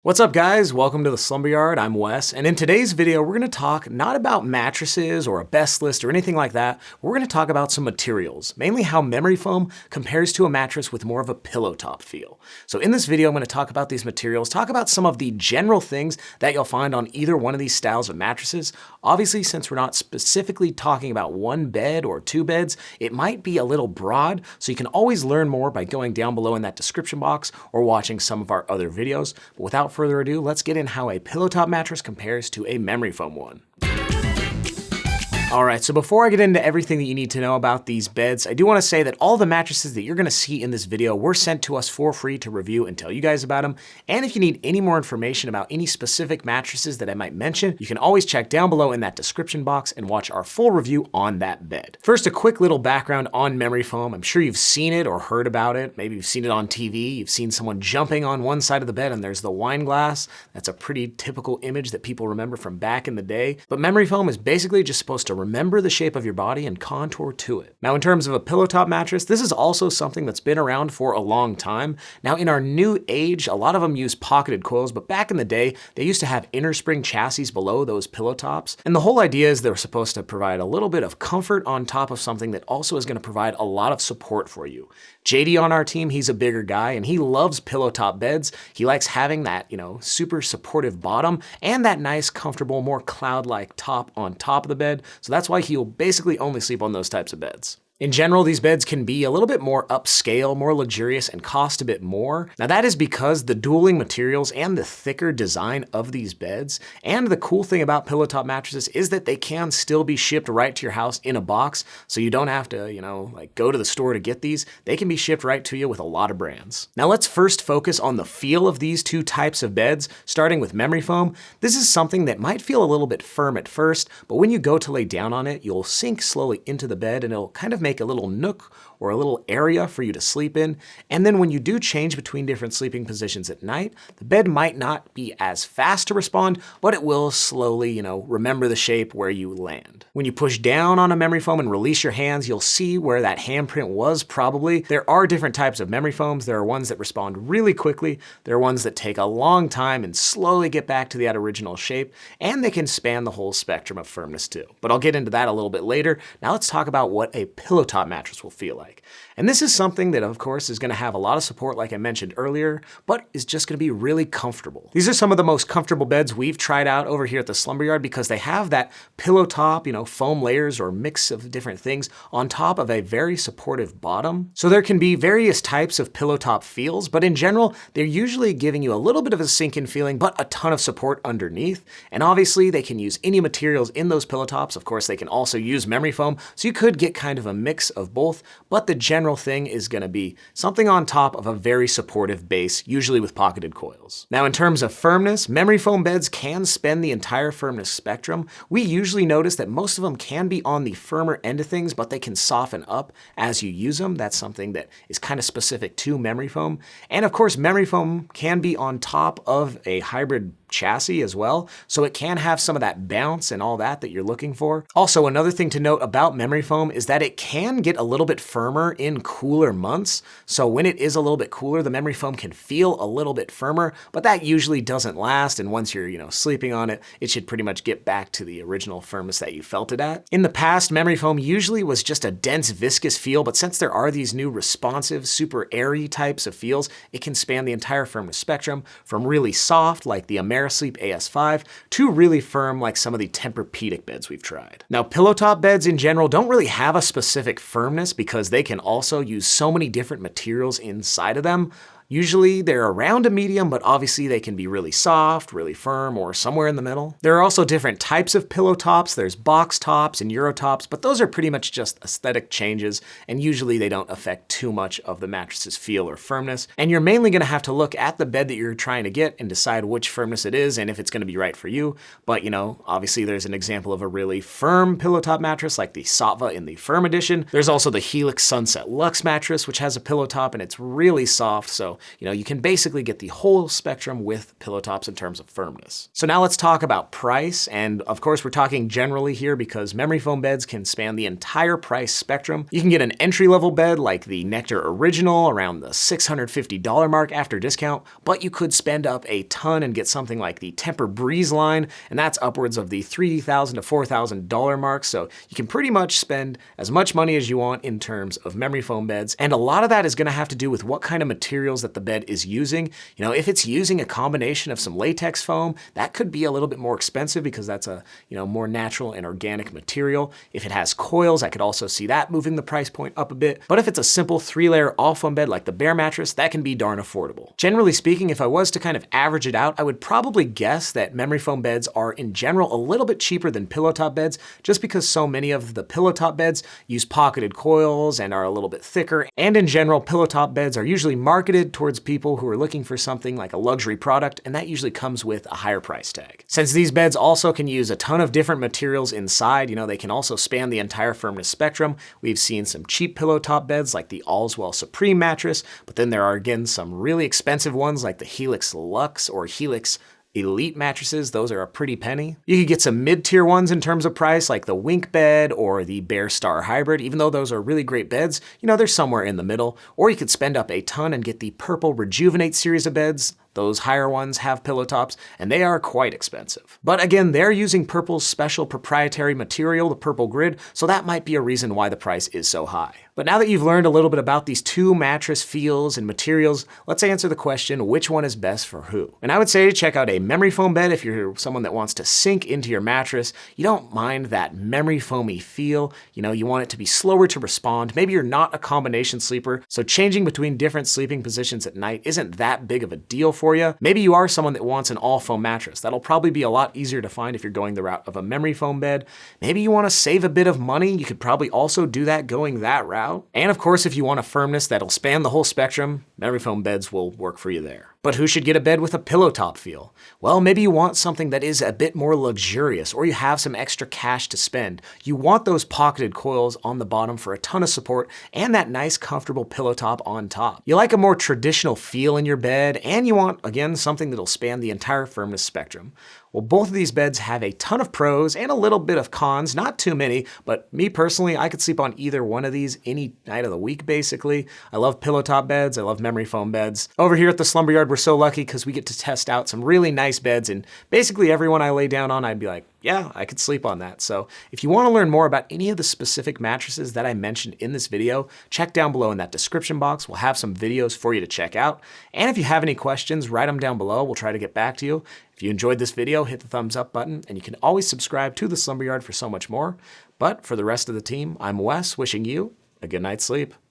What's up guys, welcome to the Slumber Yard, I'm Wes, and in today's video we're going to talk not about mattresses or a best list or anything like that, we're going to talk about some materials, mainly how memory foam compares to a mattress with more of a pillow top feel. So in this video I'm going to talk about these materials, talk about some of the general things that you'll find on either one of these styles of mattresses. Obviously, since we're not specifically talking about one bed or two beds, it might be a little broad, so you can always learn more by going down below in that description box or watching some of our other videos. But without further ado, let's get in how a pillow top mattress compares to a memory foam one. Alright, so before I get into everything that you need to know about these beds, I do want to say that all the mattresses that you're going to see in this video were sent to us for free to review and tell you guys about them. And if you need any more information about any specific mattresses that I might mention, you can always check down below in that description box and watch our full review on that bed. First, a quick little background on memory foam. I'm sure you've seen it or heard about it. Maybe you've seen it on TV. You've seen someone jumping on one side of the bed and there's the wine glass. That's a pretty typical image that people remember from back in the day. But memory foam is basically just supposed to remember the shape of your body and contour to it. Now, in terms of a pillow top mattress, this is also something that's been around for a long time. Now, in our new age, a lot of them use pocketed coils, but back in the day, they used to have inner spring chassis below those pillow tops. And the whole idea is they're supposed to provide a little bit of comfort on top of something that also is going to provide a lot of support for you. JD on our team, he's a bigger guy and he loves pillow top beds. He likes having that, super supportive bottom and that nice, comfortable, more cloud-like top on top of the bed. So that's why he'll basically only sleep on those types of beds. In general, these beds can be a little bit more upscale, more luxurious, and cost a bit more. Now that is because the dueling materials and the thicker design of these beds, and the cool thing about pillow top mattresses is that they can still be shipped right to your house in a box, so you don't have to, go to the store to get these. They can be shipped right to you with a lot of brands. Now let's first focus on the feel of these two types of beds, starting with memory foam. This is something that might feel a little bit firm at first, but when you go to lay down on it, you'll sink slowly into the bed and it'll kind of make a little nook or a little area for you to sleep in. And then when you do change between different sleeping positions at night, the bed might not be as fast to respond, but it will slowly, remember the shape where you land. When you push down on a memory foam and release your hands, you'll see where that handprint was probably. There are different types of memory foams. There are ones that respond really quickly. There are ones that take a long time and slowly get back to that original shape, and they can span the whole spectrum of firmness too. But I'll get into that a little bit later. Now let's talk about what a pillow top mattress will feel like. And this is something that, of course, is going to have a lot of support, like I mentioned earlier, but is just going to be really comfortable. These are some of the most comfortable beds we've tried out over here at the Slumber Yard because they have that pillow top, foam layers or mix of different things on top of a very supportive bottom. So there can be various types of pillow top feels, but in general, they're usually giving you a little bit of a sink-in feeling, but a ton of support underneath. And obviously, they can use any materials in those pillow tops. Of course, they can also use memory foam, so you could get kind of a mix of both, but the general thing is going to be something on top of a very supportive base, usually with pocketed coils. Now, in terms of firmness, memory foam beds can span the entire firmness spectrum. We usually notice that most of them can be on the firmer end of things, but they can soften up as you use them. That's something that is kind of specific to memory foam. And of course, memory foam can be on top of a hybrid chassis as well, so it can have some of that bounce and all that you're looking for. Also, another thing to note about memory foam is that it can get a little bit firmer in cooler months. So when it is a little bit cooler, the memory foam can feel a little bit firmer, but that usually doesn't last. And once you're, sleeping on it, it should pretty much get back to the original firmness that you felt it at. In the past, memory foam usually was just a dense, viscous feel, but since there are these new responsive, super airy types of feels, it can span the entire firmness spectrum from really soft, like the Sleep AS5, to really firm like some of the Tempur-Pedic beds we've tried. Now, pillow top beds in general don't really have a specific firmness because they can also use so many different materials inside of them. Usually they're around a medium, but obviously they can be really soft, really firm, or somewhere in the middle. There are also different types of pillow tops. There's box tops and Euro tops, but those are pretty much just aesthetic changes, and usually they don't affect too much of the mattress's feel or firmness. And you're mainly gonna have to look at the bed that you're trying to get and decide which firmness it is and if it's gonna be right for you. But obviously there's an example of a really firm pillow top mattress like the Sattva in the Firm Edition. There's also the Helix Sunset Luxe mattress, which has a pillow top and it's really soft, so So, you can basically get the whole spectrum with pillow tops in terms of firmness. So now let's talk about price. And of course, we're talking generally here because memory foam beds can span the entire price spectrum. You can get an entry-level bed like the Nectar Original around the $650 mark after discount, but you could spend up a ton and get something like the Tempur Breeze line, and that's upwards of the $3,000 to $4,000 mark. So you can pretty much spend as much money as you want in terms of memory foam beds. And a lot of that is going to have to do with what kind of materials that the bed is using. If it's using a combination of some latex foam, that could be a little bit more expensive because that's a more natural and organic material. If it has coils, I could also see that moving the price point up a bit. But if it's a simple 3-layer all foam bed like the Bear mattress, that can be darn affordable. Generally speaking, if I was to kind of average it out, I would probably guess that memory foam beds are in general a little bit cheaper than pillow top beds, just because so many of the pillow top beds use pocketed coils and are a little bit thicker. And in general, pillow top beds are usually marketed towards people who are looking for something like a luxury product, and that usually comes with a higher price tag. Since these beds also can use a ton of different materials inside, they can also span the entire firmness spectrum. We've seen some cheap pillow top beds like the Allswell Supreme mattress, but then there are again some really expensive ones like the Helix Luxe or Helix Elite mattresses. Those are a pretty penny. You could get some mid-tier ones in terms of price like the Wink bed or the Bear Star Hybrid. Even though those are really great beds, they're somewhere in the middle. Or you could spend up a ton and get the Purple Rejuvenate series of beds. Those higher ones have pillow tops, and they are quite expensive. But again, they're using Purple's special proprietary material, the Purple Grid, so that might be a reason why the price is so high. But now that you've learned a little bit about these two mattress feels and materials, let's answer the question, which one is best for who? And I would say to check out a memory foam bed if you're someone that wants to sink into your mattress. You don't mind that memory foamy feel. You want it to be slower to respond. Maybe you're not a combination sleeper, so changing between different sleeping positions at night isn't that big of a deal for you. Maybe you are someone that wants an all foam mattress. That'll probably be a lot easier to find if you're going the route of a memory foam bed. Maybe you want to save a bit of money. You could probably also do that going that route. And of course, if you want a firmness that'll span the whole spectrum, memory foam beds will work for you there. But who should get a bed with a pillow top feel? Well, maybe you want something that is a bit more luxurious, or you have some extra cash to spend. You want those pocketed coils on the bottom for a ton of support and that nice comfortable pillow top on top. You like a more traditional feel in your bed, and you want, again, something that'll span the entire firmness spectrum. Well, both of these beds have a ton of pros and a little bit of cons, not too many, but me personally, I could sleep on either one of these any night of the week, basically. I love pillow top beds, I love memory foam beds. Over here at the Slumber Yard, we're so lucky because we get to test out some really nice beds, and basically every one I lay down on, I'd be like, yeah, I could sleep on that. So if you want to learn more about any of the specific mattresses that I mentioned in this video, check down below in that description box. We'll have some videos for you to check out. And if you have any questions, write them down below. We'll try to get back to you. If you enjoyed this video, hit the thumbs up button, and you can always subscribe to the Slumber Yard for so much more. But for the rest of the team, I'm Wes, wishing you a good night's sleep.